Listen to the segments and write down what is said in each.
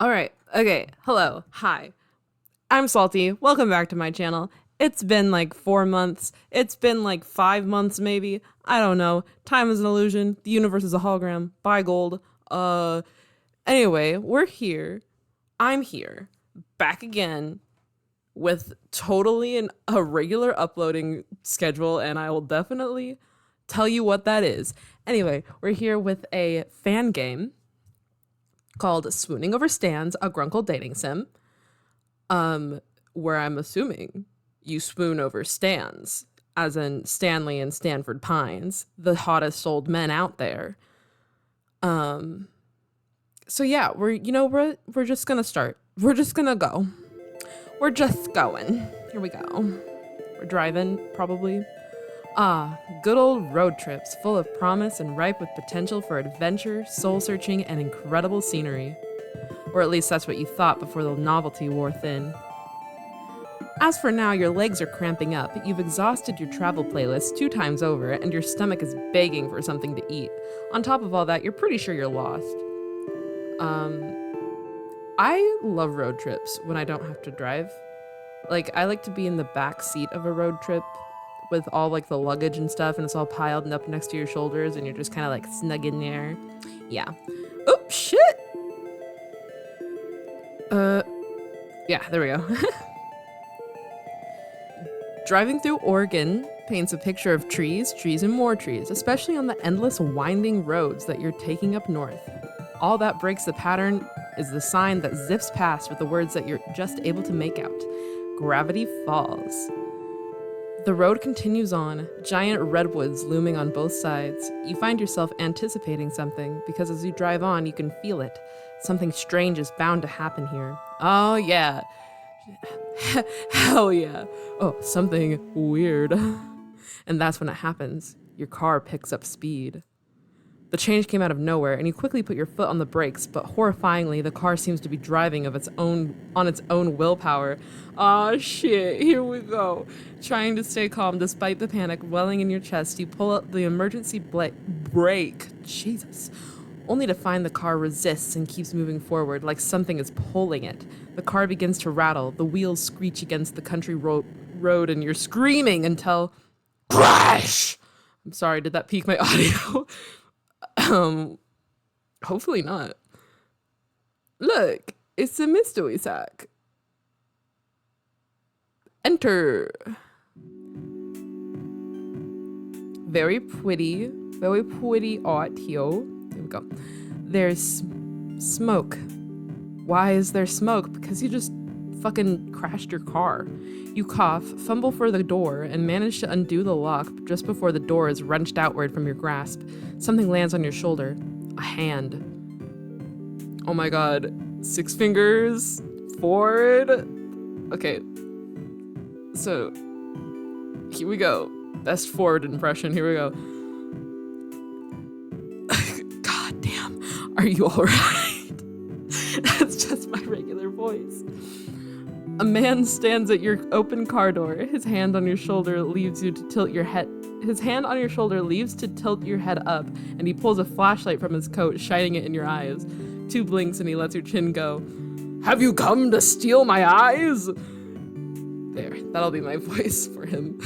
All right. Okay. Hello. Hi. I'm Salty. Welcome back to my channel. It's been like 4 months. It's been like 5 months, maybe. I don't know. Time is an illusion. The universe is a hologram. Buy gold. Anyway, we're here. I'm here. Back again with totally an irregular uploading schedule, and I will definitely tell you what that is. Anyway, we're here with a fan game called Swooning Over Stands, a Grunkle dating sim, where I'm assuming you swoon over Stans, as in Stanley and Stanford Pines, the hottest souled men out there. So yeah, we're just gonna start. We're just gonna go. We're just going. Here we go. We're driving, probably. Good old road trips, full of promise and ripe with potential for adventure, soul-searching, and incredible scenery. Or at least that's what you thought before the novelty wore thin. As for now, your legs are cramping up, you've exhausted your travel playlist 2 times over, and your stomach is begging for something to eat. On top of all that, you're pretty sure you're lost. I love road trips when I don't have to drive. Like, I like to be in the back seat of a road trip with all like the luggage and stuff, and it's all piled up next to your shoulders, and you're just kind of like snug in there. Yeah. Oh, shit! Yeah, there we go. Driving through Oregon paints a picture of trees, and more trees, especially on the endless winding roads that you're taking up north. All that breaks the pattern is the sign that zips past with the words that you're just able to make out. Gravity Falls. The road continues on, giant redwoods looming on both sides. You find yourself anticipating something, because as you drive on, you can feel it. Something strange is bound to happen here. Oh yeah. Hell yeah. Oh, something weird. And that's when it happens. Your car picks up speed. The change came out of nowhere, and you quickly put your foot on the brakes, but horrifyingly, the car seems to be driving on its own willpower. Aw, shit, here we go. Trying to stay calm despite the panic welling in your chest, you pull out the emergency brake. Jesus. Only to find the car resists and keeps moving forward like something is pulling it. The car begins to rattle, the wheels screech against the country road, and you're screaming until crash! I'm sorry, did that peak my audio? Hopefully not. Look, it's a mystery sack. Enter. Very pretty art here. Here we go. There's smoke. Why is there smoke? Because you just fucking crashed your car. You cough, fumble for the door, and manage to undo the lock just before the door is wrenched outward from your grasp. Something lands on your shoulder. A hand. Oh my god. 6 fingers. Forward. Okay. So, here we go. Best forward impression. Here we go. God damn. Are you alright? That's just my regular voice. A man stands at your open car door. His hand on your shoulder leaves you to tilt your head. His hand on your shoulder leaves to tilt your head up, and he pulls a flashlight from his coat, shining it in your eyes. 2 blinks, and he lets your chin go. Have you come to steal my eyes? There, that'll be my voice for him.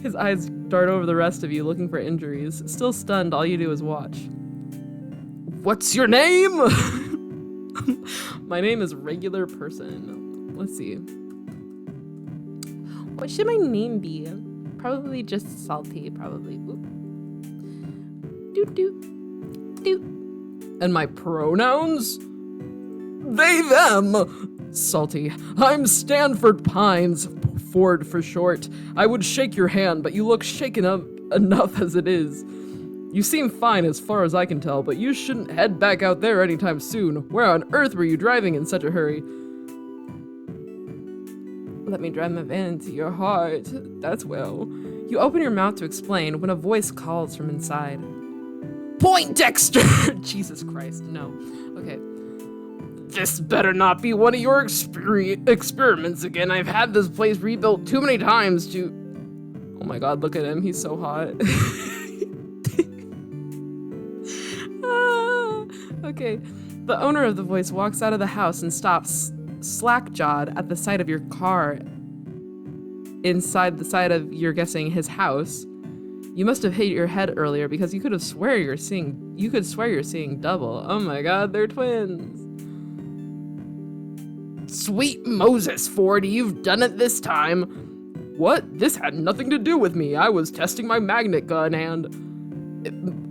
His eyes dart over the rest of you, looking for injuries. Still stunned, all you do is watch. What's your name? My name is Regular Person. Let's see. What should my name be? Probably just Salty, probably. Doot, doot, doot. And my pronouns? They, them. Salty. I'm Stanford Pines, Ford for short. I would shake your hand, but you look shaken up enough as it is. You seem fine as far as I can tell, but you shouldn't head back out there anytime soon. Where on earth were you driving in such a hurry? Let me drive my van into your heart. That's well. You open your mouth to explain when a voice calls from inside. Poindexter! Jesus Christ, no. Okay. This better not be one of your experiments again. I've had this place rebuilt too many times to... Oh my god, look at him. He's so hot. Okay. The owner of the voice walks out of the house and stops, slack-jawed at the sight of your car inside the side of, you're guessing, his house. You must have hit your head earlier because you could swear you're seeing double. Oh my god, they're twins. Sweet Moses, Ford, you've done it this time. What? This had nothing to do with me. I was testing my magnet gun and...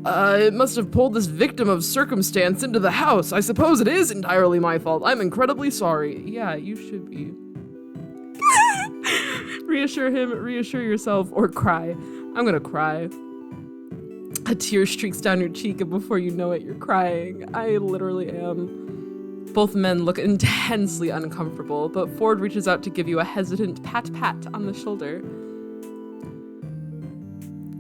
It must have pulled this victim of circumstance into the house. I suppose it is entirely my fault. I'm incredibly sorry. Yeah, you should be. Reassure him, reassure yourself, or cry. I'm gonna cry. A tear streaks down your cheek, and before you know it, you're crying. I literally am. Both men look intensely uncomfortable, but Ford reaches out to give you a hesitant pat-pat on the shoulder.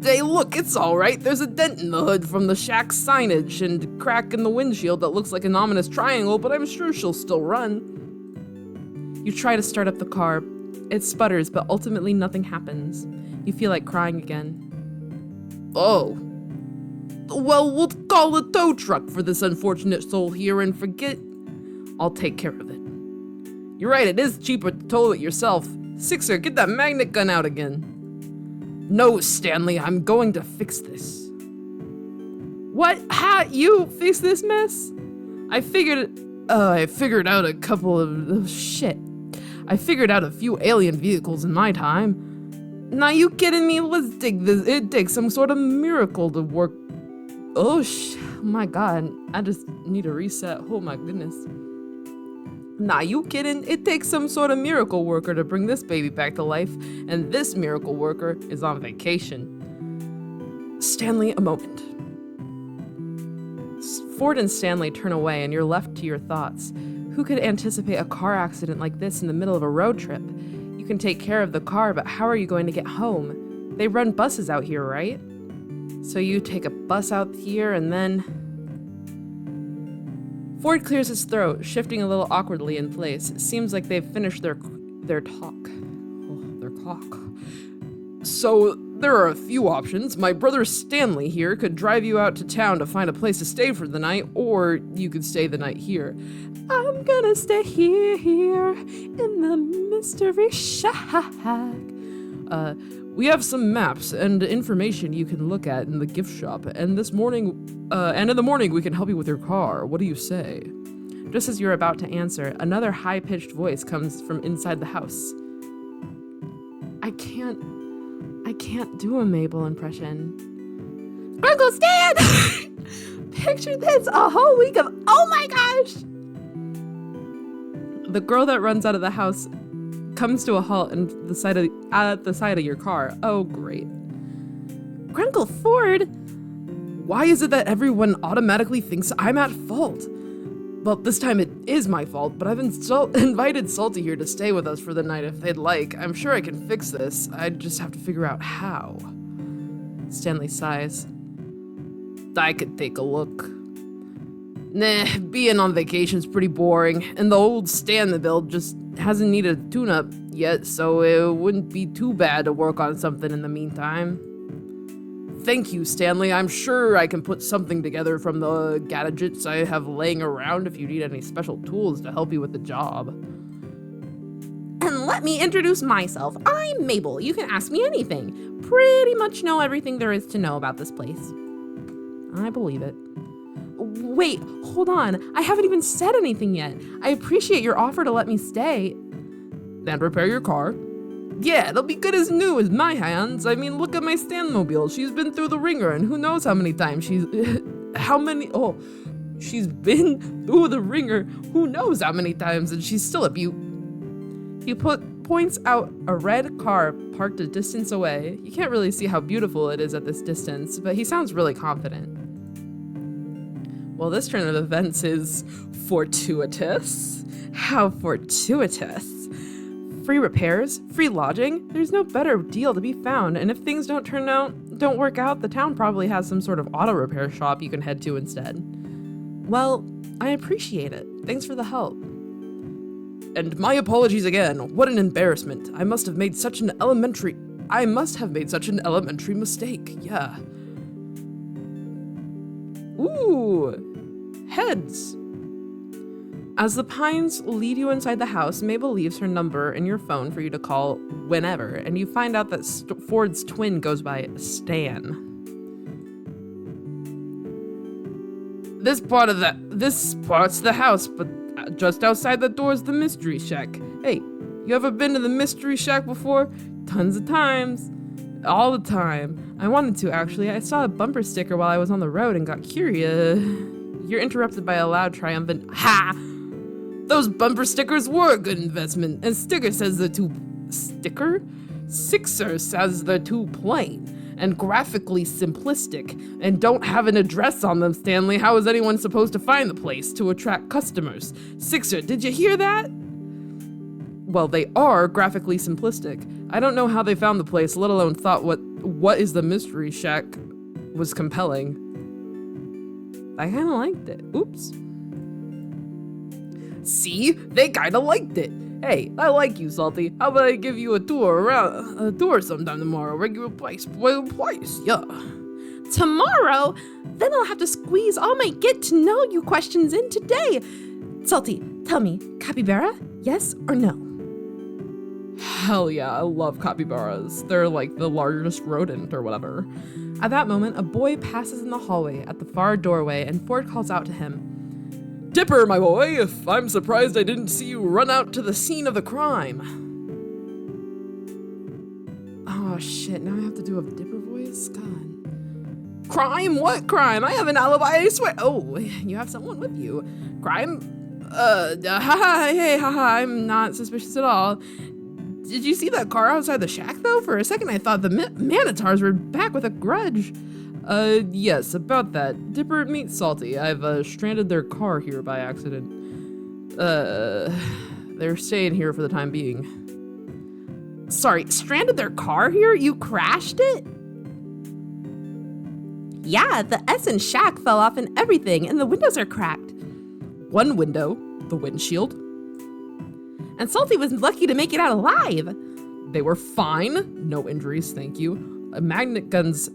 Hey, look, it's all right. There's a dent in the hood from the shack's signage and crack in the windshield that looks like an ominous triangle, but I'm sure she'll still run. You try to start up the car. It sputters, but ultimately nothing happens. You feel like crying again. Oh. Well, we'll call a tow truck for this unfortunate soul here and forget. I'll take care of it. You're right, it is cheaper to tow it yourself. Sixer, get that magnet gun out again. No, Stanley, I'm going to fix this. What? How? You fix this mess? I figured out a couple of shit. I figured out a few alien vehicles in my time. Now you kidding me? Let's dig this. It takes some sort of miracle to work. Oh my god, I just need a reset. Oh my goodness. Nah, you kidding? It takes some sort of miracle worker to bring this baby back to life, and this miracle worker is on vacation. Stanley, a moment. Ford and Stanley turn away, and you're left to your thoughts. Who could anticipate a car accident like this in the middle of a road trip? You can take care of the car, but how are you going to get home? They run buses out here, right? So you take a bus out here, and then... Ford clears his throat, shifting a little awkwardly in place. It seems like they've finished their talk. Oh, their talk. So, there are a few options. My brother Stanley here could drive you out to town to find a place to stay for the night, or you could stay the night here. I'm gonna stay here in the mystery shack. We have some maps and information you can look at in the gift shop, and in the morning we can help you with your car. What do you say? Just as you're about to answer, another high-pitched voice comes from inside the house. I can't do a Mabel impression. Uncle Stan! Picture this, a whole week of, oh my gosh! The girl that runs out of the house comes to a halt at the side of your car. Oh, great. Grunkle Ford! Why is it that everyone automatically thinks I'm at fault? Well, this time it is my fault, but I've invited Salty here to stay with us for the night if they'd like. I'm sure I can fix this. I just have to figure out how. Stanley sighs. I could take a look. Nah, being on vacation's pretty boring, and the old Stanley build just hasn't needed a tune-up yet, so it wouldn't be too bad to work on something in the meantime. Thank you, Stanley. I'm sure I can put something together from the gadgets I have laying around if you need any special tools to help you with the job. And let me introduce myself. I'm Mabel. You can ask me anything. Pretty much know everything there is to know about this place. I believe it. Wait, hold on. I haven't even said anything yet. I appreciate your offer to let me stay. And repair your car? Yeah, it'll be good as new as my hands. I mean, look at my Stanmobile. She's been through the ringer, and who knows how many times she's been through the ringer. Who knows how many times, and she's still a beaut. He points out a red car parked a distance away. You can't really see how beautiful it is at this distance, but he sounds really confident. Well, this turn of events is fortuitous. How fortuitous. Free repairs, free lodging. There's no better deal to be found, and if things don't work out, the town probably has some sort of auto repair shop you can head to instead. Well, I appreciate it. Thanks for the help. And my apologies again. What an embarrassment. I must have made such an elementary mistake. Yeah. Ooh. Heads. As the pines lead you inside the house, Mabel leaves her number in your phone for you to call whenever, and you find out that Ford's twin goes by Stan. This part's the house, but just outside the door's the mystery shack. Hey, you ever been to the mystery shack before? Tons of times. All the time. I wanted to, actually. I saw a bumper sticker while I was on the road and got curious. You're interrupted by a loud, triumphant, "Ha! Those bumper stickers were a good investment, and Sixer says they're too plain and graphically simplistic and don't have an address on them, Stanley. How is anyone supposed to find the place to attract customers? Sixer, did you hear that?" Well, they are graphically simplistic. I don't know how they found the place, let alone thought what is the mystery shack was compelling. I kind of liked it. Oops. See? They kind of liked it. Hey, I like you, Salty. How about I give you a tour sometime tomorrow? Regular place, yeah. Tomorrow? Then I'll have to squeeze all my get-to-know-you questions in today. Salty, tell me, capybara, yes or no? Hell yeah, I love capybaras. They're like the largest rodent or whatever. At that moment, a boy passes in the hallway at the far doorway, and Ford calls out to him, "Dipper, my boy, I'm surprised I didn't see you run out to the scene of the crime." Oh shit, now I have to do a Dipper voice? God. Crime? What crime? I have an alibi, I swear. Oh, you have someone with you. Crime? Haha, I'm not suspicious at all. Did you see that car outside the shack, though? For a second, I thought the Manitars were back with a grudge. Yes, about that. Dipper, meet Salty. I've, stranded their car here by accident. They're staying here for the time being. Sorry, stranded their car here? You crashed it? Yeah, the S and shack fell off and everything, and the windows are cracked. One window, the windshield. And Salty was lucky to make it out alive. They were fine. No injuries, thank you. The magnet guns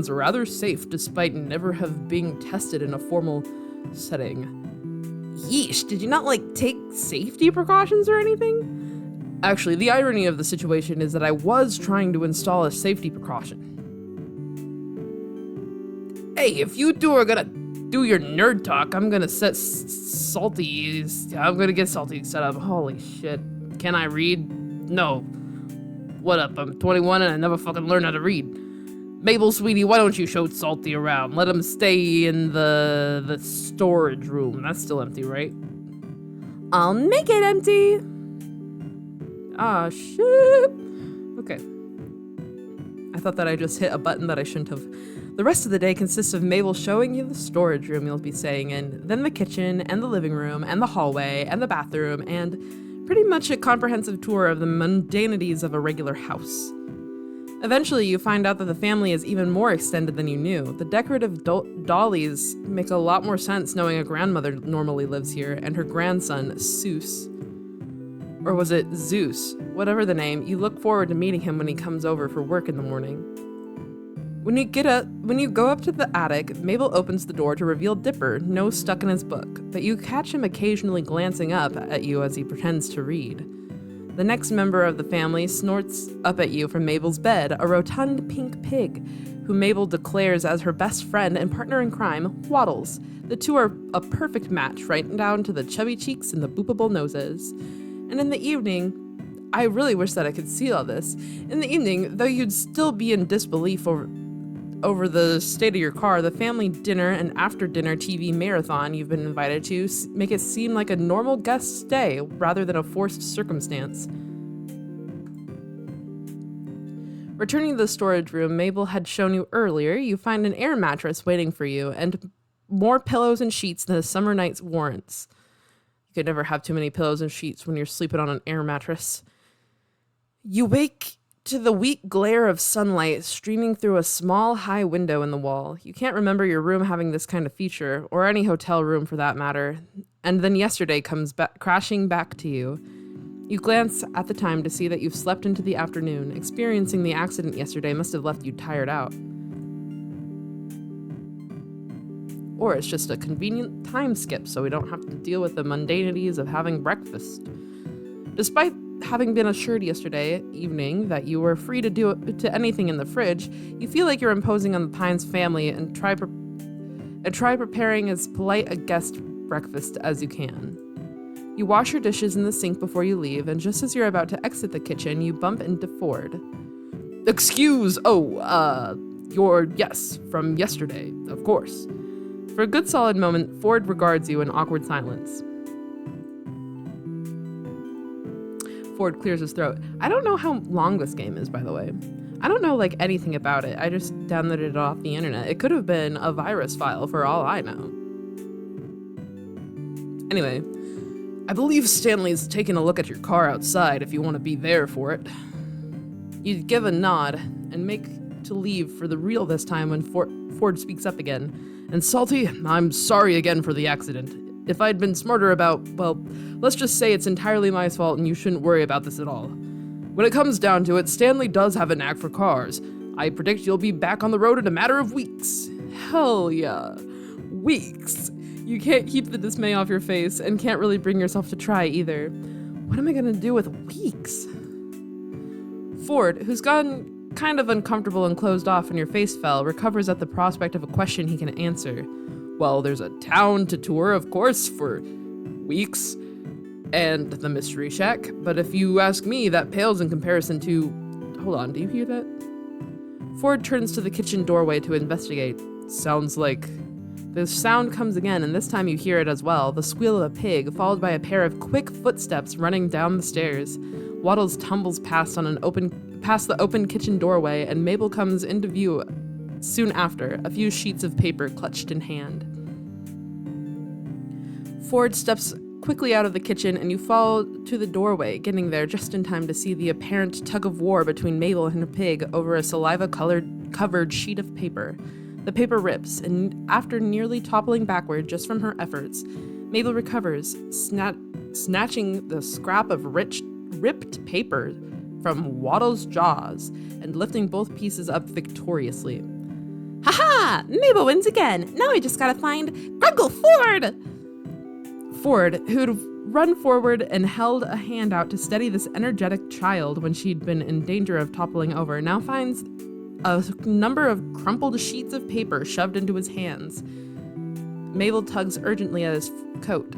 are rather safe despite never have been tested in a formal setting. Yeesh, did you not, take safety precautions or anything? Actually, the irony of the situation is that I was trying to install a safety precaution. Hey, if you two are gonna do your nerd talk, I'm gonna get Salty set up. Holy shit. Can I read? No. What up? I'm 21 and I never fucking learned how to read. Mabel, sweetie, why don't you show Salty around? Let him stay in the storage room. That's still empty, right? I'll make it empty. Ah, shit. Okay. I thought that I just hit a button that I shouldn't have. The rest of the day consists of Mabel showing you the storage room you'll be staying in, then the kitchen, and the living room, and the hallway, and the bathroom, and pretty much a comprehensive tour of the mundanities of a regular house. Eventually, you find out that the family is even more extended than you knew. The decorative dollies make a lot more sense knowing a grandmother normally lives here, and her grandson, Seuss. Or was it Zeus? Whatever the name, you look forward to meeting him when he comes over for work in the morning. When you go up to the attic, Mabel opens the door to reveal Dipper, nose stuck in his book, but you catch him occasionally glancing up at you as he pretends to read. The next member of the family snorts up at you from Mabel's bed, a rotund pink pig, who Mabel declares as her best friend and partner in crime, Waddles. The two are a perfect match, right down to the chubby cheeks and the boopable noses. And in the evening, I really wish that I could see all this. In the evening, though you'd still be in disbelief over the state of your car, the family dinner and after-dinner TV marathon you've been invited to make it seem like a normal guest stay rather than a forced circumstance. Returning to the storage room Mabel had shown you earlier, you find an air mattress waiting for you and more pillows and sheets than a summer night's warrants. You could never have too many pillows and sheets when you're sleeping on an air mattress. You wake to the weak glare of sunlight streaming through a small, high window in the wall. You can't remember your room having this kind of feature, or any hotel room for that matter, and then yesterday comes crashing back to you. You glance at the time to see that you've slept into the afternoon. Experiencing the accident yesterday must have left you tired out. Or it's just a convenient time skip so we don't have to deal with the mundanities of having breakfast. Despite having been assured yesterday evening that you were free to do to anything in the fridge, you feel like you're imposing on the Pines family and try preparing as polite a guest breakfast as you can. You wash your dishes in the sink before you leave, and just as you're about to exit the kitchen, you bump into Ford. Yes, from yesterday, of course. For a good solid moment, Ford regards you in awkward silence. Ford clears his throat. I don't know how long this game is, by the way. I don't know, anything about it. I just downloaded it off the internet. It could have been a virus file for all I know. Anyway, I believe Stanley's taking a look at your car outside if you want to be there for it. You give a nod and make to leave for the real this time when Ford speaks up again. And Salty, I'm sorry again for the accident. If I'd been smarter let's just say it's entirely my fault and you shouldn't worry about this at all. When it comes down to it, Stanley does have a knack for cars. I predict you'll be back on the road in a matter of weeks. Hell yeah. Weeks. You can't keep the dismay off your face and can't really bring yourself to try either. What am I gonna do with weeks? Ford, who's gotten kind of uncomfortable and closed off when your face fell, recovers at the prospect of a question he can answer. Well, there's a town to tour, of course, for weeks, and the Mystery Shack, but if you ask me, that pales in comparison to... Hold on, do you hear that? Ford turns to the kitchen doorway to investigate. Sounds like... The sound comes again, and this time you hear it as well, the squeal of a pig, followed by a pair of quick footsteps running down the stairs. Waddles tumbles past the open kitchen doorway, and Mabel comes into view soon after, a few sheets of paper clutched in hand. Ford steps quickly out of the kitchen, and you follow to the doorway, getting there just in time to see the apparent tug of war between Mabel and her pig over a saliva-covered sheet of paper. The paper rips, and after nearly toppling backward just from her efforts, Mabel recovers, snatching the scrap of ripped paper from Waddle's jaws and lifting both pieces up victoriously. Haha! Mabel wins again. Now I just gotta find Grunkle Ford! Ford, who'd run forward and held a hand out to steady this energetic child when she'd been in danger of toppling over, now finds a number of crumpled sheets of paper shoved into his hands. Mabel tugs urgently at his coat.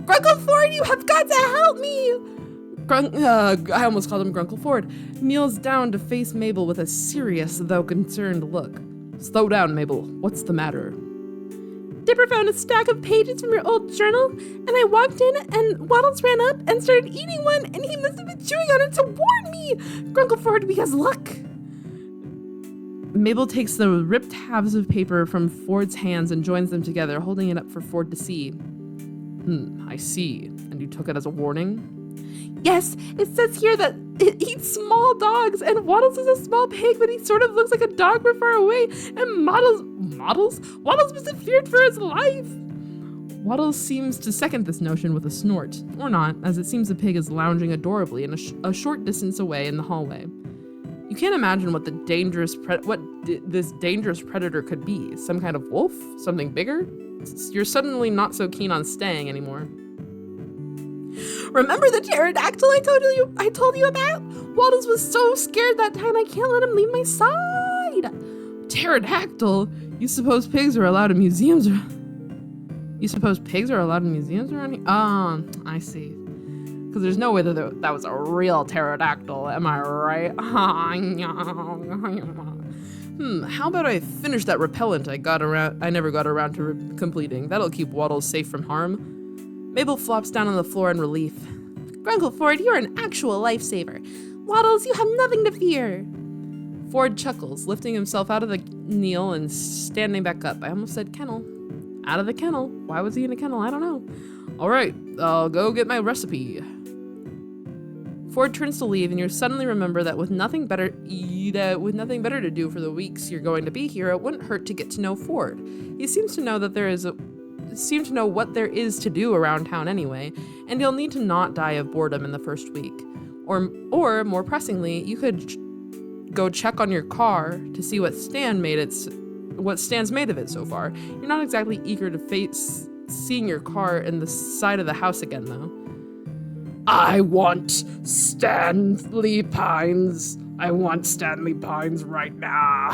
Grunkle Ford, you have got to help me! I almost called him Grunkle Ford. Kneels down to face Mabel with a serious, though concerned look. Slow down, Mabel. What's the matter? Dipper found a stack of pages from your old journal, and I walked in, and Waddles ran up and started eating one, and he must have been chewing on it to warn me! Grunkle Ford, because look! Mabel takes the ripped halves of paper from Ford's hands and joins them together, holding it up for Ford to see. I see. And you took it as a warning? Yes, it says here that it eats small dogs, and Waddles is a small pig, but he sort of looks like a dog from far away, and Waddles must have feared for his life. Waddles seems to second this notion with a snort, or not, as it seems the pig is lounging adorably in a short distance away in the hallway. You can't imagine what this dangerous predator could be. Some kind of wolf? Something bigger? You're suddenly not so keen on staying anymore. Remember the pterodactyl I told you about? Waddles was so scared that time I can't let him leave my side. Pterodactyl? You suppose pigs are allowed in museums? You suppose pigs are allowed in museums around here? I see. Because there's no way that was a real pterodactyl, am I right? How about I finish that repellent I never got around to completing. That'll keep Waddles safe from harm. Mabel flops down on the floor in relief. Grunkle Ford, you're an actual lifesaver. Waddles, you have nothing to fear. Ford chuckles, lifting himself out of the kneel and standing back up. I almost said kennel. Out of the kennel. Why was he in a kennel? I don't know. All right, I'll go get my recipe. Ford turns to leave, and you suddenly remember that with nothing better to do for the weeks you're going to be here, it wouldn't hurt to get to know Ford. He seems to know what there is to do around town anyway, and you'll need to not die of boredom in the first week. Or more pressingly, you could go check on your car to see what what Stan's made of it so far. You're not exactly eager to face seeing your car in the side of the house again, though. I want Stanley Pines. I want Stanley Pines right now.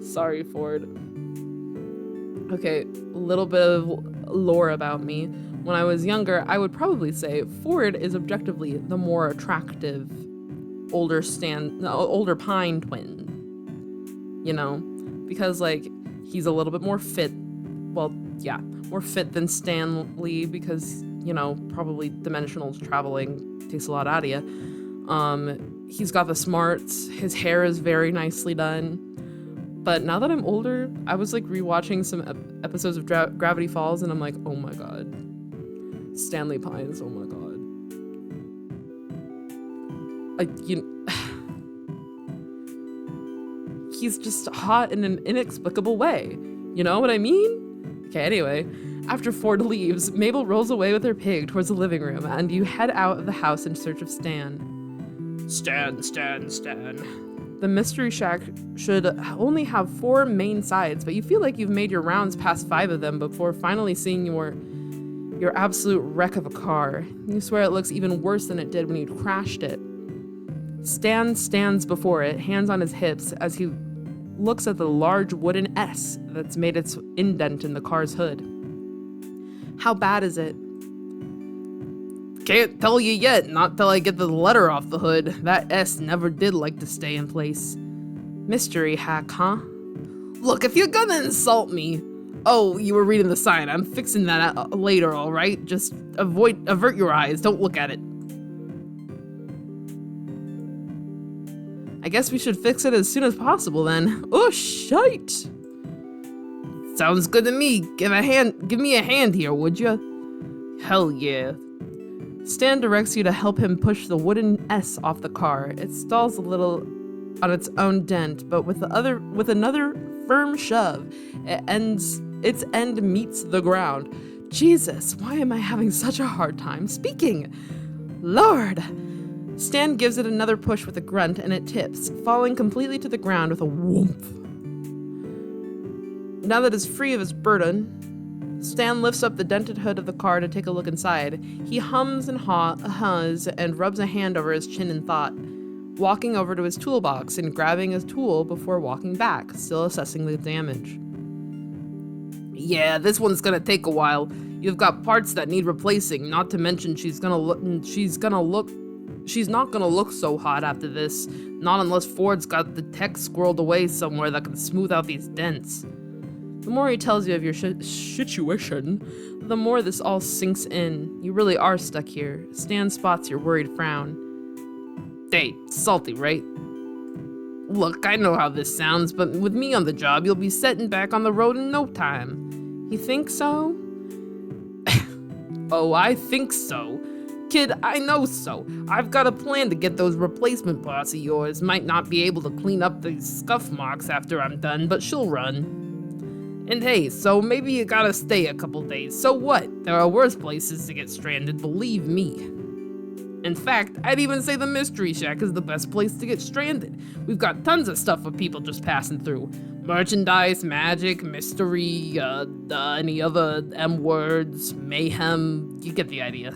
Sorry, Ford. Okay, a little bit of lore about me. When I was younger, I would probably say Ford is objectively the more attractive older Pine twin. You know? Because, like, he's a little bit more fit. Well, yeah, more fit than Stanley because, you know, probably dimensional traveling takes a lot out of you. He's got the smarts. His hair is very nicely done. But now that I'm older, I was like rewatching some episodes of Gravity Falls, and I'm like, oh my god, Stanley Pines, oh my god. He's just hot in an inexplicable way. You know what I mean? Okay, anyway, after Ford leaves, Mabel rolls away with her pig towards the living room, and you head out of the house in search of Stan. Stan. The mystery shack should only have 4 main sides, but you feel like you've made your rounds past 5 of them before finally seeing your absolute wreck of a car. You swear it looks even worse than it did when you crashed it. Stan stands before it, hands on his hips, as he looks at the large wooden S that's made its indent in the car's hood. How bad is it? Can't tell you yet, not till I get the letter off the hood. That S never did like to stay in place. Mystery hack, huh? Look, if you're gonna insult me... Oh, you were reading the sign. I'm fixing that later, alright? Just avert your eyes. Don't look at it. I guess we should fix it as soon as possible then. Oh, shite! Sounds good to me. Give me a hand here, would you? Hell yeah. Stan directs you to help him push the wooden S off the car. It stalls a little on its own dent, but with another firm shove, its end meets the ground. Jesus, why am I having such a hard time speaking? Lord! Stan gives it another push with a grunt, and it tips, falling completely to the ground with a whoomph. Now that it's free of its burden, Stan lifts up the dented hood of the car to take a look inside. He hums and haws and rubs a hand over his chin in thought, walking over to his toolbox and grabbing a tool before walking back, still assessing the damage. Yeah, this one's gonna take a while. You've got parts that need replacing, not to mention she's not gonna look so hot after this, not unless Ford's got the tech squirreled away somewhere that can smooth out these dents. The more he tells you of your situation, the more this all sinks in. You really are stuck here. Stan spots your worried frown. Hey, salty, right? Look, I know how this sounds, but with me on the job, you'll be setting back on the road in no time. You think so? Oh, I think so. Kid, I know so. I've got a plan to get those replacement parts of yours. Might not be able to clean up these scuff marks after I'm done, but she'll run. And hey, so maybe you gotta stay a couple days. So what? There are worse places to get stranded, believe me. In fact, I'd even say the Mystery Shack is the best place to get stranded. We've got tons of stuff for people just passing through. Merchandise, magic, mystery, any other M words, mayhem, you get the idea.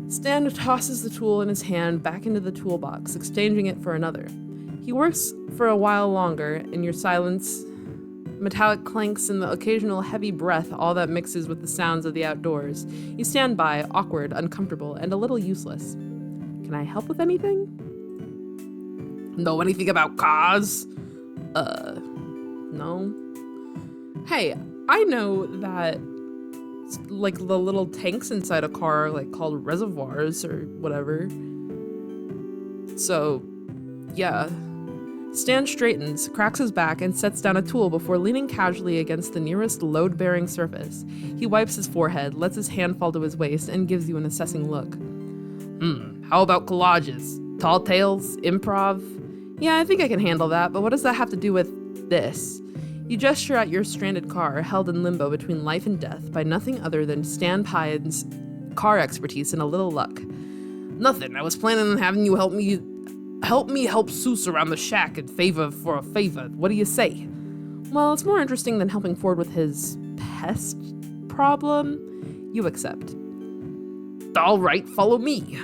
Stan tosses the tool in his hand back into the toolbox, exchanging it for another. He works for a while longer, in your silence, metallic clanks and the occasional heavy breath, all that mixes with the sounds of the outdoors. You stand by, awkward, uncomfortable, and a little useless. Can I help with anything? Know anything about cars? No. Hey, I know that like the little tanks inside a car are like called reservoirs or whatever. So, yeah. Stan straightens, cracks his back, and sets down a tool before leaning casually against the nearest load-bearing surface. He wipes his forehead, lets his hand fall to his waist, and gives you an assessing look. How about collages? Tall tales? Improv? Yeah, I think I can handle that, but what does that have to do with this? You gesture at your stranded car, held in limbo between life and death by nothing other than Stan Pine's car expertise and a little luck. Nothing. I was planning on having you help help me help Seuss around the shack in favor for a favor. What do you say? Well, it's more interesting than helping Ford with his pest problem. You accept. All right, follow me.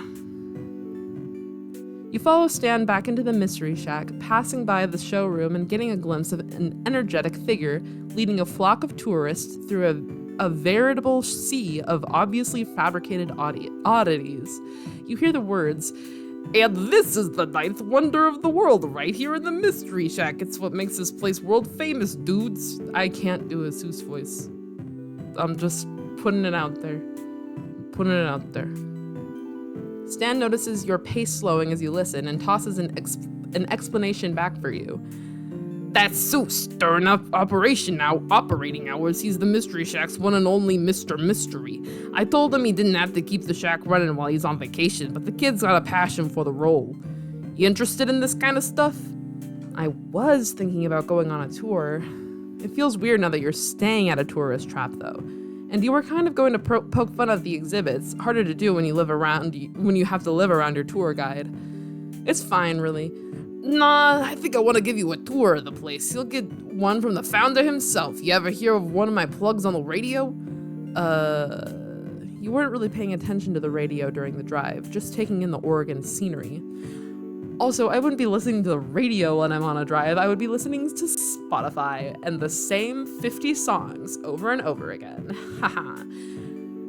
You follow Stan back into the mystery shack, passing by the showroom and getting a glimpse of an energetic figure leading a flock of tourists through a veritable sea of obviously fabricated oddities. You hear the words, "And this is the ninth wonder of the world right here in the mystery shack. It's what makes this place world famous, dudes." I can't do a Seuss voice. I'm just putting it out there. Putting it out there. Stan notices your pace slowing as you listen and tosses an explanation back for you. That's Seuss during operating hours. He's the mystery shack's one and only Mr. Mystery. I told him he didn't have to keep the shack running while he's on vacation, but the kid's got a passion for the role. You interested in this kind of stuff? I was thinking about going on a tour. It feels weird now that you're staying at a tourist trap, though. And you were kind of going to poke fun at the exhibits. Harder to do when you have to live around your tour guide. It's fine, really. Nah, I think I want to give you a tour of the place. You'll get one from the founder himself. You ever hear of one of my plugs on the radio? You weren't really paying attention to the radio during the drive, just taking in the Oregon scenery. Also, I wouldn't be listening to the radio when I'm on a drive. I would be listening to Spotify and the same 50 songs over and over again. Haha.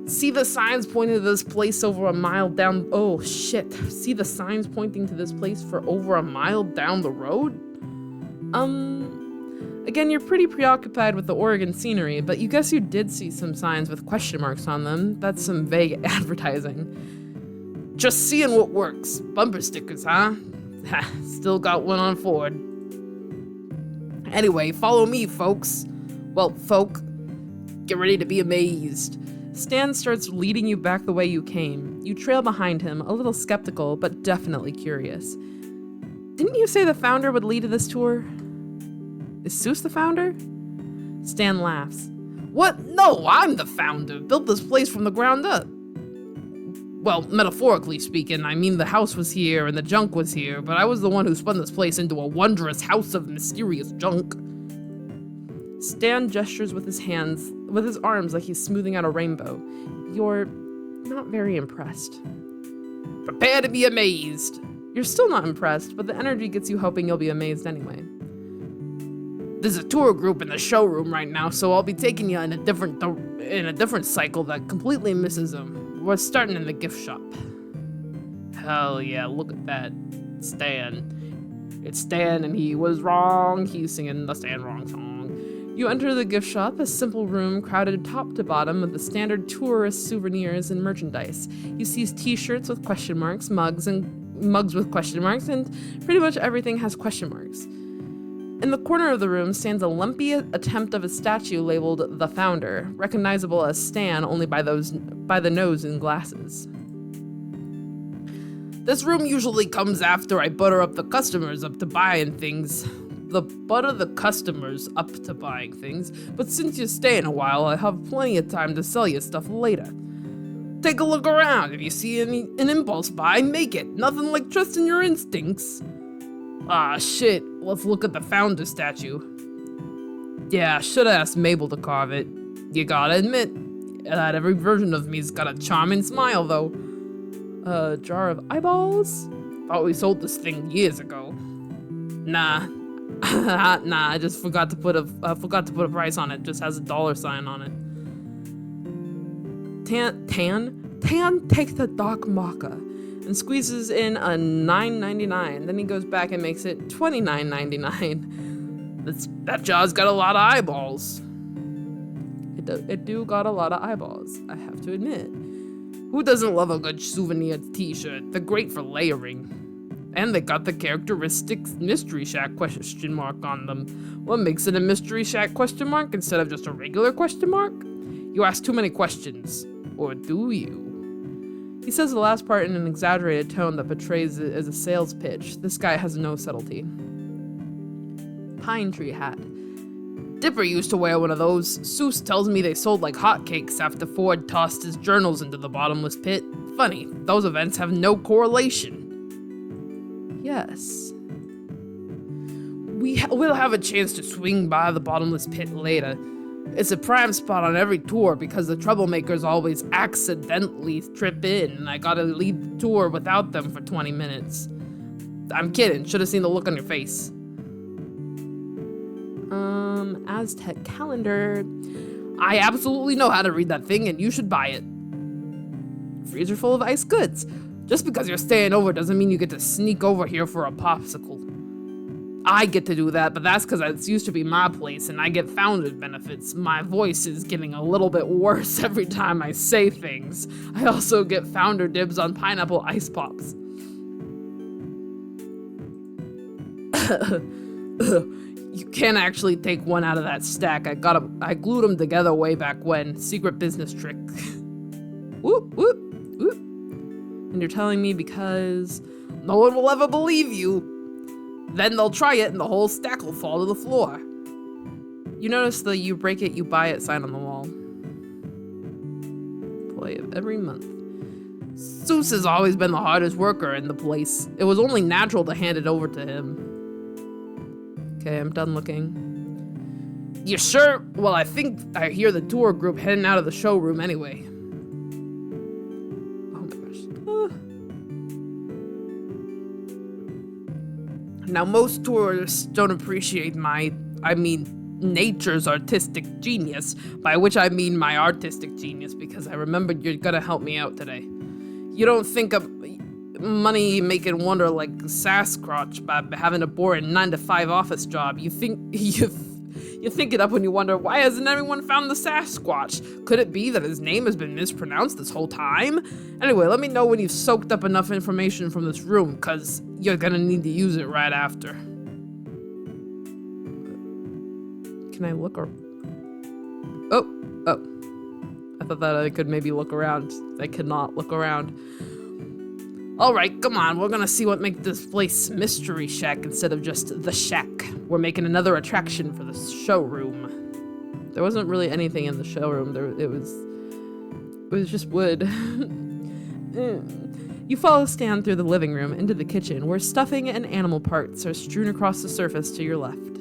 See the signs pointing to this place over a mile down... Oh, shit. See the signs pointing to this place for over a mile down the road? Again, you're pretty preoccupied with the Oregon scenery, but you guess you did see some signs with question marks on them. That's some vague advertising. Just seeing what works. Bumper stickers, huh? Still got one on Ford. Anyway, follow me, folks. Well, folk, get ready to be amazed. Stan starts leading you back the way you came. You trail behind him, a little skeptical, but definitely curious. Didn't you say the founder would lead this tour? Is Seuss the founder? Stan laughs. What? No, I'm the founder. Built this place from the ground up. Well, metaphorically speaking, I mean the house was here and the junk was here, but I was the one who spun this place into a wondrous house of mysterious junk. Stan gestures with his arms like he's smoothing out a rainbow. You're not very impressed. Prepare to be amazed. You're still not impressed, but the energy gets you hoping you'll be amazed anyway. There's a tour group in the showroom right now, so I'll be taking you in a different cycle that completely misses them. We're starting in the gift shop. Hell yeah, look at that. Stan. It's Stan and he was wrong. He's singing the Stan wrong song. You enter the gift shop, a simple room crowded top to bottom with the standard tourist souvenirs and merchandise. You see t-shirts with question marks, mugs with question marks, and pretty much everything has question marks. In the corner of the room stands a lumpy attempt of a statue labeled The Founder, recognizable as Stan only by the nose and glasses. This room usually comes after I butter up the customers up to buying things. Butter the customers up to buying things, but since you're staying a while, I have plenty of time to sell you stuff later. Take a look around. If you see an impulse buy, make it. Nothing like trusting your instincts. Ah, shit. Let's look at the founder statue. Yeah, should've asked Mabel to carve it. You gotta admit, that every version of me's got a charming smile, though. A jar of eyeballs? Thought we sold this thing years ago. Nah. Nah, I just forgot to put a price on it. Just has a $sign on it. Tan takes the dark marker and squeezes in a $9.99. Then he goes back and makes it $29.99. That jar's got a lot of eyeballs. It do got a lot of eyeballs, I have to admit. Who doesn't love a good souvenir t-shirt? They're great for layering. And they got the characteristic Mystery Shack question mark on them. What makes it a Mystery Shack question mark instead of just a regular question mark? You ask too many questions. Or do you? He says the last part in an exaggerated tone that portrays it as a sales pitch. This guy has no subtlety. Pine tree hat. Dipper used to wear one of those. Seuss tells me they sold like hotcakes after Ford tossed his journals into the bottomless pit. Funny, those events have no correlation. yes. We'll have a chance to swing by the bottomless pit later. It's a prime spot on every tour because the troublemakers always accidentally trip in, and I gotta lead the tour without them for 20 minutes. I'm kidding. Should have seen the look on your face. Aztec calendar. I absolutely know how to read that thing, and you should buy it. Freezer full of ice goods. Just because you're staying over doesn't mean you get to sneak over here for a popsicle. I get to do that, but that's because it used to be my place, and I get founders benefits. My voice is getting a little bit worse every time I say things. I also get founder dibs on pineapple ice pops. You can't actually take one out of that stack. I glued them together way back when. Secret business trick. Whoop, whoop, whoop. And you're telling me because no one will ever believe you. Then they'll try it and the whole stack will fall to the floor. You notice the you break it, you buy it sign on the wall. Employee of every month. Seuss has always been the hardest worker in the place. It was only natural to hand it over to him. Okay, I'm done looking. You sure? Well, I think I hear the tour group heading out of the showroom anyway. Oh my gosh. Now, most tourists don't appreciate nature's artistic genius, by which I mean my artistic genius, because I remembered you're gonna help me out today. You don't think of money making wonder like Sasquatch by having a boring 9-to-5 office job. You think it up when you wonder, why hasn't anyone found the Sasquatch? Could it be that his name has been mispronounced this whole time? Anyway, let me know when you've soaked up enough information from this room, cause you're gonna need to use it right after. Can I look or... Oh. I thought that I could maybe look around. I cannot look around. Alright, come on, we're gonna see what makes this place Mystery Shack instead of just The Shack. We're making another attraction for the showroom. There wasn't really anything in the showroom. It was just wood. You follow Stan through the living room into the kitchen, where stuffing and animal parts are strewn across the surface to your left.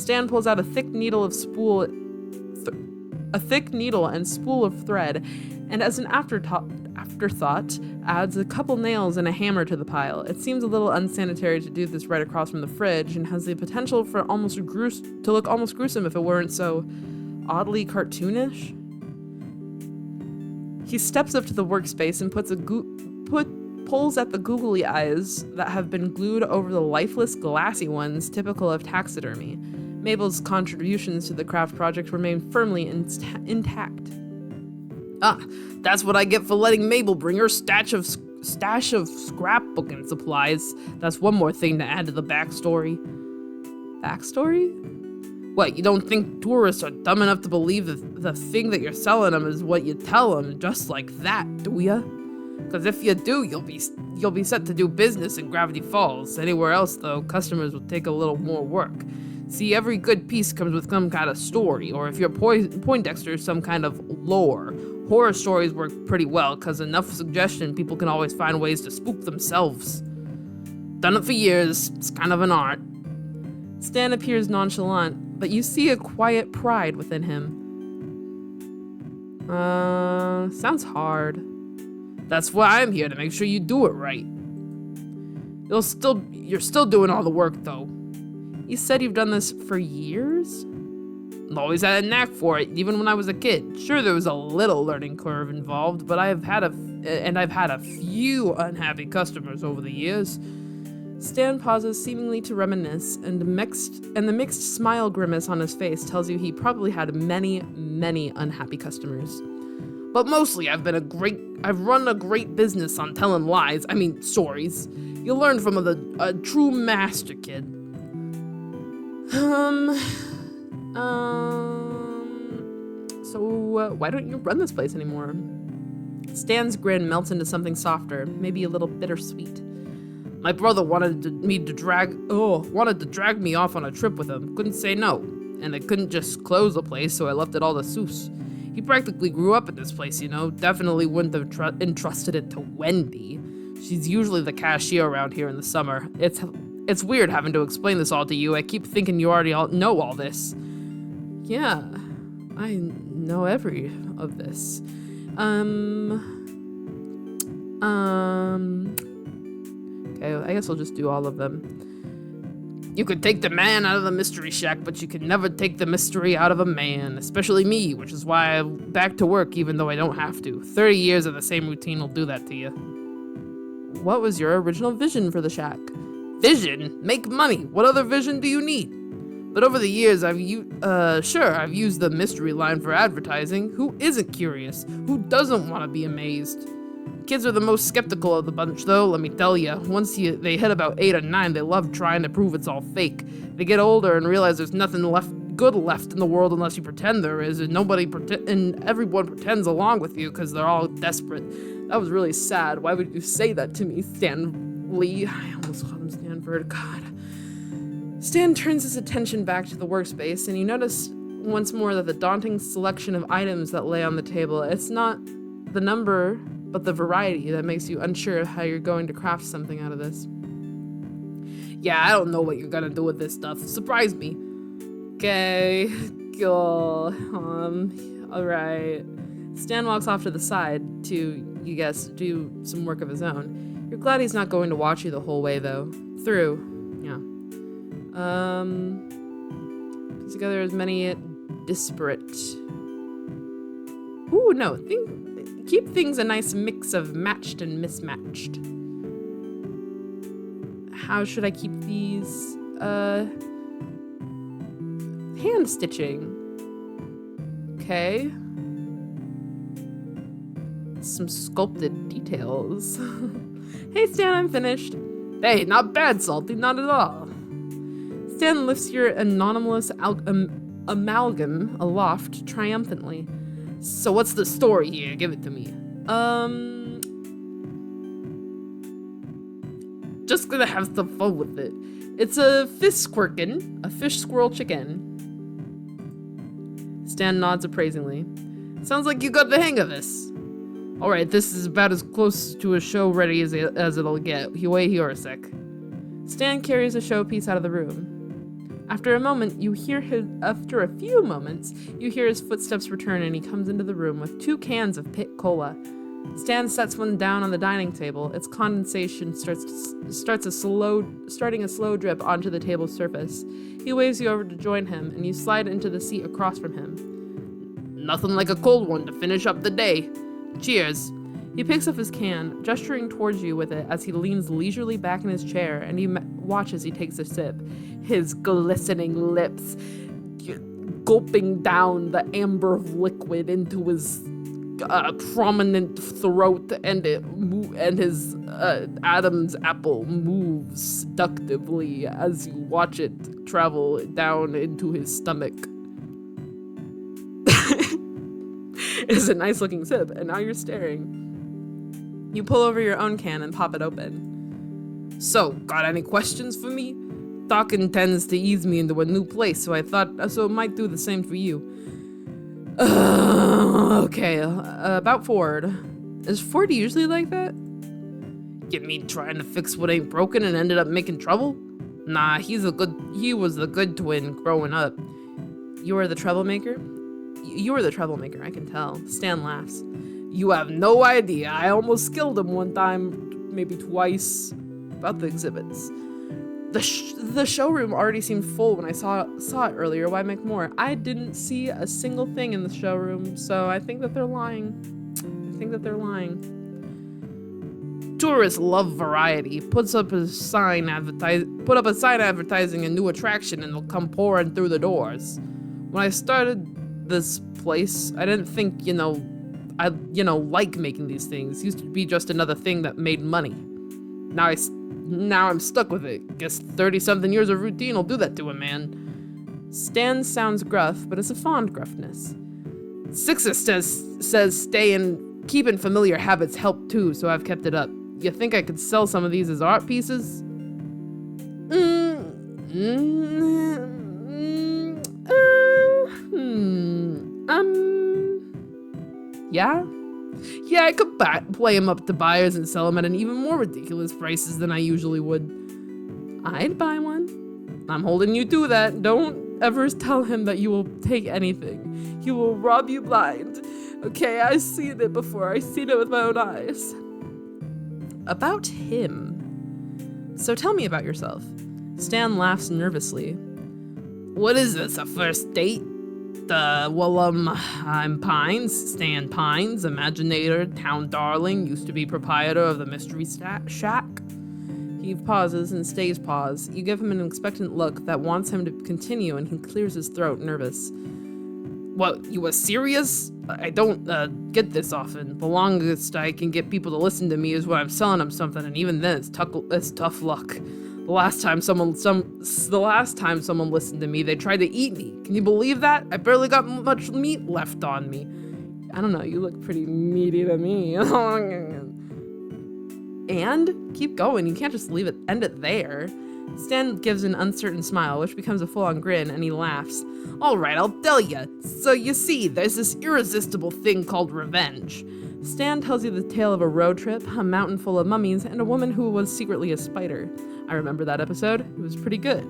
Stan pulls out a thick needle and spool of thread, and as an afterthought, adds a couple nails and a hammer to the pile. It seems a little unsanitary to do this right across from the fridge, and has the potential for to look almost gruesome if it weren't so oddly cartoonish. He steps up to the workspace and pulls at the googly eyes that have been glued over the lifeless, glassy ones typical of taxidermy. Mabel's contributions to the craft project remain firmly intact. Ah, that's what I get for letting Mabel bring her stash of scrapbooking supplies. That's one more thing to add to the backstory. Backstory? What, you don't think tourists are dumb enough to believe that the thing that you're selling them is what you tell them, just like that, do ya? Because if you do, you'll be set to do business in Gravity Falls. Anywhere else, though, customers will take a little more work. See, every good piece comes with some kind of story, or if you're Poindexter, some kind of lore. Horror stories work pretty well, because enough suggestion, people can always find ways to spook themselves. Done it for years. It's kind of an art. Stan appears nonchalant, but you see a quiet pride within him. Sounds hard. That's why I'm here, to make sure you do it right. You're still doing all the work, though. You said you've done this for years? Always had a knack for it, even when I was a kid. Sure, there was a little learning curve involved, but I've had a few unhappy customers over the years. Stan pauses, seemingly to reminisce, and the mixed smile grimace on his face tells you he probably had many, many unhappy customers. But mostly, I've run a great business on telling lies. I mean, stories. You learn from a true master, kid. So why don't you run this place anymore? Stan's grin melts into something softer, maybe a little bittersweet. My brother wanted to drag me off on a trip with him. Couldn't say no, and I couldn't just close the place, so I left it all to Seuss. He practically grew up in this place, you know. Definitely wouldn't have entrusted it to Wendy. She's usually the cashier around here in the summer. It's weird having to explain this all to you. I keep thinking you already know all this. Yeah, I know every of this. Okay, I guess I'll just do all of them. You could take the man out of the mystery shack, but you can never take the mystery out of a man, especially me, which is why I'm back to work even though I don't have to. 30 years of the same routine will do that to you. What was your original vision for the shack? Vision? Make money. What other vision do you need? But over the years, I've used the mystery line for advertising. Who isn't curious? Who doesn't want to be amazed? Kids are the most skeptical of the bunch, though, let me tell you. Once they hit about 8 or 9, they love trying to prove it's all fake. They get older and realize there's nothing good left in the world unless you pretend there is, and everyone pretends along with you because they're all desperate. That was really sad. Why would you say that to me, Stanley? I almost called him Stanford. God. Stan turns his attention back to the workspace, and you notice once more that the daunting selection of items that lay on the table, it's not the number, but the variety that makes you unsure of how you're going to craft something out of this. Yeah, I don't know what you're gonna do with this stuff. Surprise me. Okay, cool. Alright. Stan walks off to the side to, you guess, do some work of his own. You're glad he's not going to watch you the whole way, though. Through. Yeah. Put together as many disparate... Ooh, no. Keep things a nice mix of matched and mismatched. How should I keep these? Hand stitching. Okay. Some sculpted details. Hey Stan, I'm finished. Hey, not bad, Salty, not at all. Stan lifts your anomalous amalgam aloft triumphantly. So what's the story here? Give it to me. Just gonna have some fun with it. It's a fish squirrel chicken. Stan nods appraisingly. Sounds like you got the hang of this. Alright, this is about as close to a show ready as it'll get. Wait here a sec. Stan carries a showpiece out of the room. After a few moments, you hear his footsteps return and he comes into the room with 2 cans of pit cola. Stan sets one down on the dining table. Its condensation starting a slow drip onto the table's surface. He waves you over to join him, and you slide into the seat across from him. Nothing like a cold one to finish up the day. Cheers. He picks up his can, gesturing towards you with it as he leans leisurely back in his chair, and you watch as he takes a sip. His glistening lips gulping down the amber liquid into his prominent throat, and his Adam's apple moves seductively as you watch it travel down into his stomach. It's a nice looking sip, and now you're staring. You pull over your own can and pop it open. So, got any questions for me? Talking tends to ease me into a new place, so it might do the same for you. Okay, about Ford. Is Ford usually like that? You mean trying to fix what ain't broken and ended up making trouble? Nah, he was the good twin growing up. You were the troublemaker? You were the troublemaker, I can tell. Stan laughs. You have no idea. I almost killed him one time, maybe twice. About the exhibits. The showroom already seemed full when I saw it earlier. Why make more? I didn't see a single thing in the showroom, so I think that they're lying. Tourists love variety. Put up a sign advertising a new attraction, and they'll come pouring through the doors. When I started this place, I didn't think, I like making these things. It used to be just another thing that made money. Now I'm stuck with it. Guess 30-something years of routine will do that to a man. Stan sounds gruff, but it's a fond gruffness. Sixer says keeping familiar habits help too, so I've kept it up. You think I could sell some of these as art pieces? Yeah? Yeah, I could play them up to buyers and sell them at an even more ridiculous prices than I usually would. I'd buy one. I'm holding you to that. Don't ever tell him that you will take anything. He will rob you blind. Okay, I've seen it before. I've seen it with my own eyes. About him. So tell me about yourself. Stan laughs nervously. What is this, a first date? I'm Pines, Stan Pines, Imaginator, Town Darling, used to be proprietor of the Mystery Shack. He pauses and stays paused. You give him an expectant look that wants him to continue, and he clears his throat, nervous. What, you were serious? I don't get this often. The longest I can get people to listen to me is when I'm selling them something, and even then it's tough luck. The last time someone listened to me, they tried to eat me. Can you believe that? I barely got much meat left on me. I don't know, you look pretty meaty to me. And keep going, you can't just end it there. Stan gives an uncertain smile, which becomes a full-on grin, and he laughs. All right, I'll tell ya. So you see, there's this irresistible thing called revenge. Stan tells you the tale of a road trip, a mountain full of mummies, and a woman who was secretly a spider. I remember that episode. It was pretty good.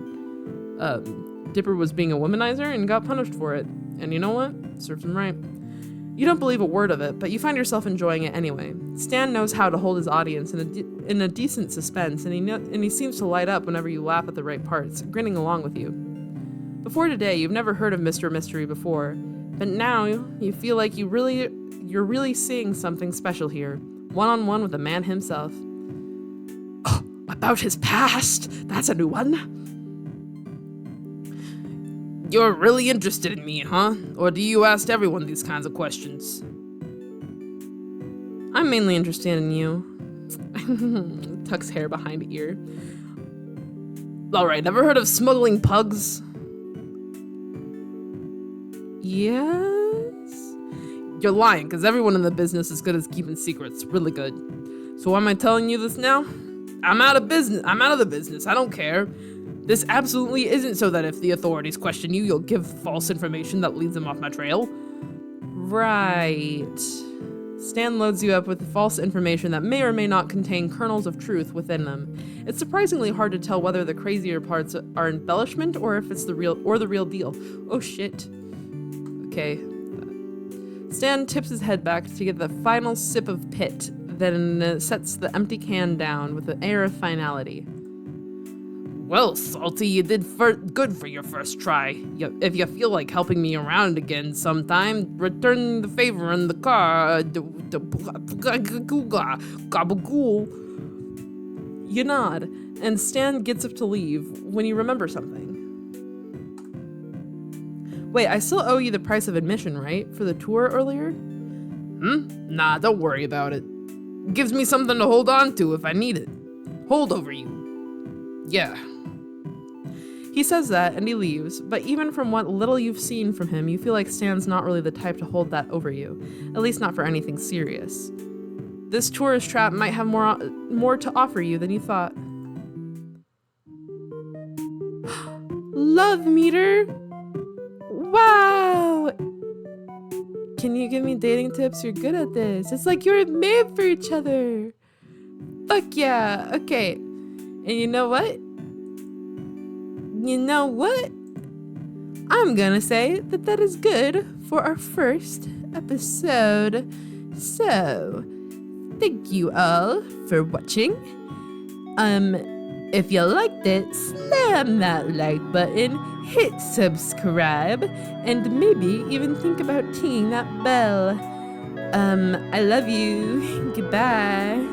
Dipper was being a womanizer and got punished for it. And you know what? Serves him right. You don't believe a word of it, but you find yourself enjoying it anyway. Stan knows how to hold his audience in a decent suspense, and he seems to light up whenever you laugh at the right parts, grinning along with you. Before today, you've never heard of Mr. Mystery before, but now you feel like you're really seeing something special here, one-on-one with the man himself. Oh, about his past? That's a new one. You're really interested in me, huh? Or do you ask everyone these kinds of questions? I'm mainly interested in you. Tucks hair behind ear. Alright, ever heard of smuggling pugs? Yes? You're lying, because everyone in the business is good at keeping secrets. Really good. So why am I telling you this now? I'm out of the business. I don't care. This absolutely isn't so that if the authorities question you, you'll give false information that leads them off my trail. Right. Stan loads you up with false information that may or may not contain kernels of truth within them. It's surprisingly hard to tell whether the crazier parts are embellishment or if it's the real deal. Oh shit. Okay. Stan tips his head back to get the final sip of pit, then sets the empty can down with an air of finality. Well, Salty, you did good for your first try. If you feel like helping me around again sometime, return the favor in the car. Gabagool. You nod, and Stan gets up to leave when you remember something. Wait, I still owe you the price of admission, right? For the tour earlier? Nah, don't worry about it. It gives me something to hold on to if I need it. Hold over you. Yeah. He says that and he leaves, but even from what little you've seen from him, you feel like Stan's not really the type to hold that over you, at least not for anything serious. This tourist trap might have more to offer you than you thought. Love meter! Wow! Can you give me dating tips? You're good at this. It's like you're made for each other. Fuck yeah. Okay. And you know what? I'm gonna say that is good for our first episode. So, thank you all for watching. If you liked it, slam that like button, hit subscribe, and maybe even think about tinging that bell. I love you. Goodbye.